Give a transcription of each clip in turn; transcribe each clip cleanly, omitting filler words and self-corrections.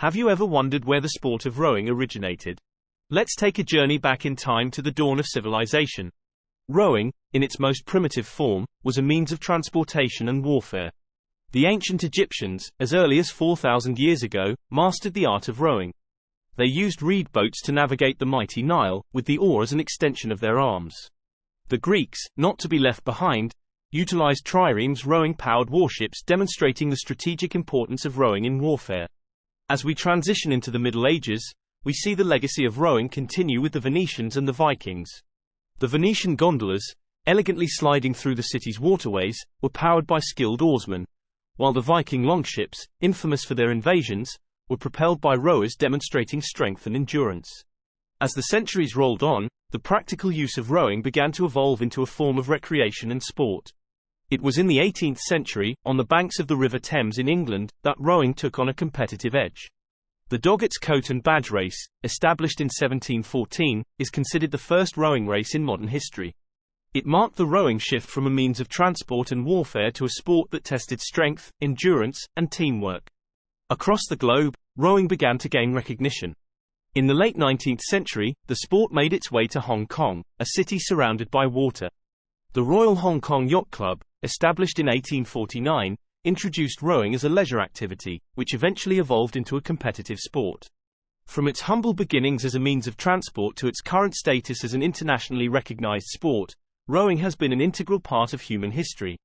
Have you ever wondered where the sport of rowing originated? Let's take a journey back in time to the dawn of civilization. Rowing, in its most primitive form, was a means of transportation and warfare. The ancient Egyptians, as early as 4,000 years ago, mastered the art of rowing. They used reed boats to navigate the mighty Nile, with the oar as an extension of their arms. The Greeks, not to be left behind, utilized triremes rowing-powered warships, demonstrating the strategic importance of rowing in warfare. As we transition into the Middle Ages, we see the legacy of rowing continue with the Venetians and the Vikings. The Venetian gondolas, elegantly sliding through the city's waterways, were powered by skilled oarsmen, while the Viking longships, infamous for their invasions, were propelled by rowers demonstrating strength and endurance. As the centuries rolled on, the practical use of rowing began to evolve into a form of recreation and sport. It was in the 18th century, on the banks of the River Thames in England, that rowing took on a competitive edge. The Doggett's Coat and Badge race, established in 1714, is considered the first rowing race in modern history. It marked the rowing shift from a means of transport and warfare to a sport that tested strength, endurance, and teamwork. Across the globe, rowing began to gain recognition. In the late 19th century, the sport made its way to Hong Kong, a city surrounded by water. The Royal Hong Kong Yacht Club, established in 1849, introduced rowing as a leisure activity, which eventually evolved into a competitive sport. From its humble beginnings as a means of transport to its current status as an internationally recognized sport, rowing has been an integral part of human history.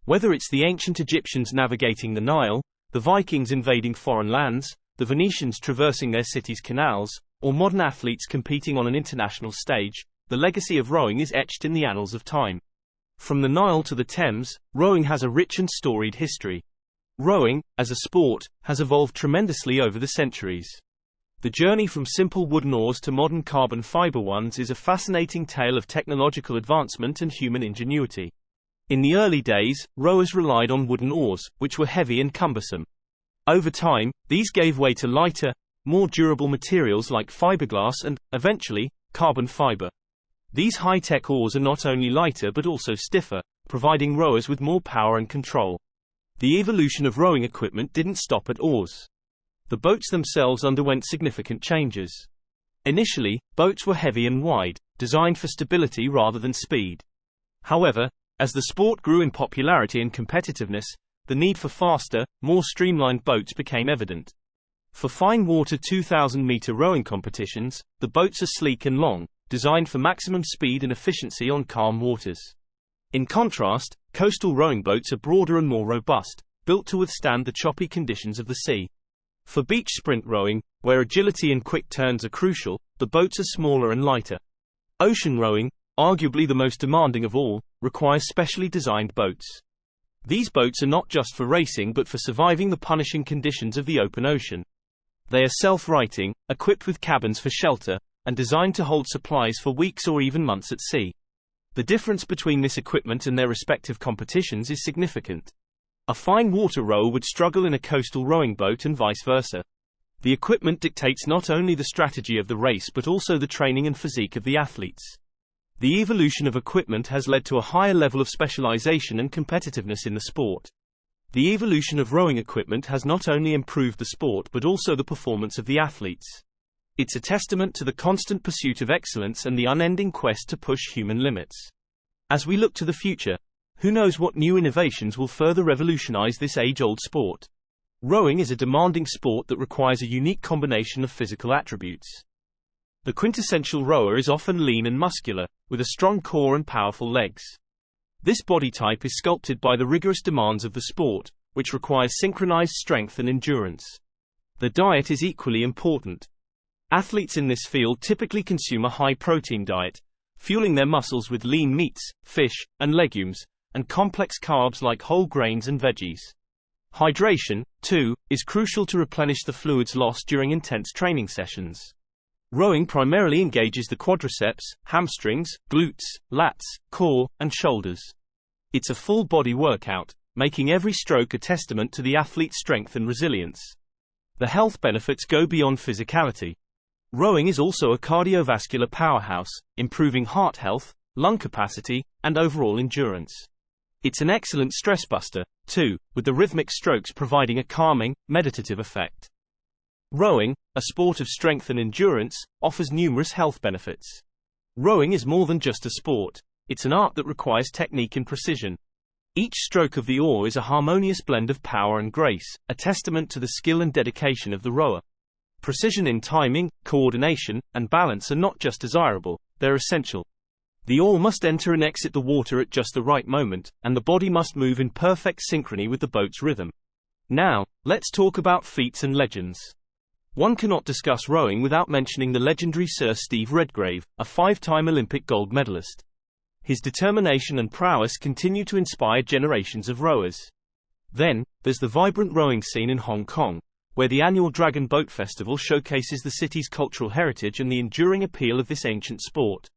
Whether it's the ancient Egyptians navigating the Nile, the Vikings invading foreign lands, the Venetians traversing their cities' canals, or modern athletes competing on an international stage, the legacy of rowing is etched in the annals of time. From the Nile to the Thames, rowing has a rich and storied history. Rowing, as a sport, has evolved tremendously over the centuries. The journey from simple wooden oars to modern carbon fiber ones is a fascinating tale of technological advancement and human ingenuity. In the early days, rowers relied on wooden oars, which were heavy and cumbersome. Over time, these gave way to lighter, more durable materials like fiberglass and, eventually, carbon fiber. These high-tech oars are not only lighter but also stiffer, providing rowers with more power and control. The evolution of rowing equipment didn't stop at oars. The boats themselves underwent significant changes. Initially, boats were heavy and wide, designed for stability rather than speed. However, as the sport grew in popularity and competitiveness, the need for faster, more streamlined boats became evident. For fine-water 2,000-meter rowing competitions, the boats are sleek and long, designed for maximum speed and efficiency on calm waters. In contrast, coastal rowing boats are broader and more robust, built to withstand the choppy conditions of the sea. For beach sprint rowing, where agility and quick turns are crucial, the boats are smaller and lighter. Ocean rowing, arguably the most demanding of all, requires specially designed boats. These boats are not just for racing but for surviving the punishing conditions of the open ocean. They are self-righting, equipped with cabins for shelter, and designed to hold supplies for weeks or even months at sea. The difference between this equipment and their respective competitions is significant. A fine water rower would struggle in a coastal rowing boat and vice versa. The equipment dictates not only the strategy of the race but also the training and physique of the athletes. The evolution of equipment has led to a higher level of specialization and competitiveness in the sport. The evolution of rowing equipment has not only improved the sport but also the performance of the athletes. It's a testament to the constant pursuit of excellence and the unending quest to push human limits. As we look to the future, who knows what new innovations will further revolutionize this age-old sport? Rowing is a demanding sport that requires a unique combination of physical attributes. The quintessential rower is often lean and muscular, with a strong core and powerful legs. This body type is sculpted by the rigorous demands of the sport, which requires synchronized strength and endurance. The diet is equally important. Athletes in this field typically consume a high-protein diet, fueling their muscles with lean meats, fish, and legumes, and complex carbs like whole grains and veggies. Hydration, too, is crucial to replenish the fluids lost during intense training sessions. Rowing primarily engages the quadriceps, hamstrings, glutes, lats, core, and shoulders. It's a full-body workout, making every stroke a testament to the athlete's strength and resilience. The health benefits go beyond physicality. Rowing is also a cardiovascular powerhouse, improving heart health, lung capacity, and overall endurance. It's an excellent stress buster, too, with the rhythmic strokes providing a calming, meditative effect. Rowing, a sport of strength and endurance, offers numerous health benefits. Rowing is more than just a sport. It's an art that requires technique and precision. Each stroke of the oar is a harmonious blend of power and grace, a testament to the skill and dedication of the rower. Precision in timing, coordination, and balance are not just desirable, they're essential. The oar must enter and exit the water at just the right moment, and the body must move in perfect synchrony with the boat's rhythm. Now, let's talk about feats and legends. One cannot discuss rowing without mentioning the legendary Sir Steve Redgrave, a 5-time Olympic gold medalist. His determination and prowess continue to inspire generations of rowers. Then, there's the vibrant rowing scene in Hong Kong, where the annual Dragon Boat Festival showcases the city's cultural heritage and the enduring appeal of this ancient sport.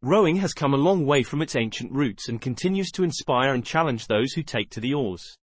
Rowing has come a long way from its ancient roots and continues to inspire and challenge those who take to the oars.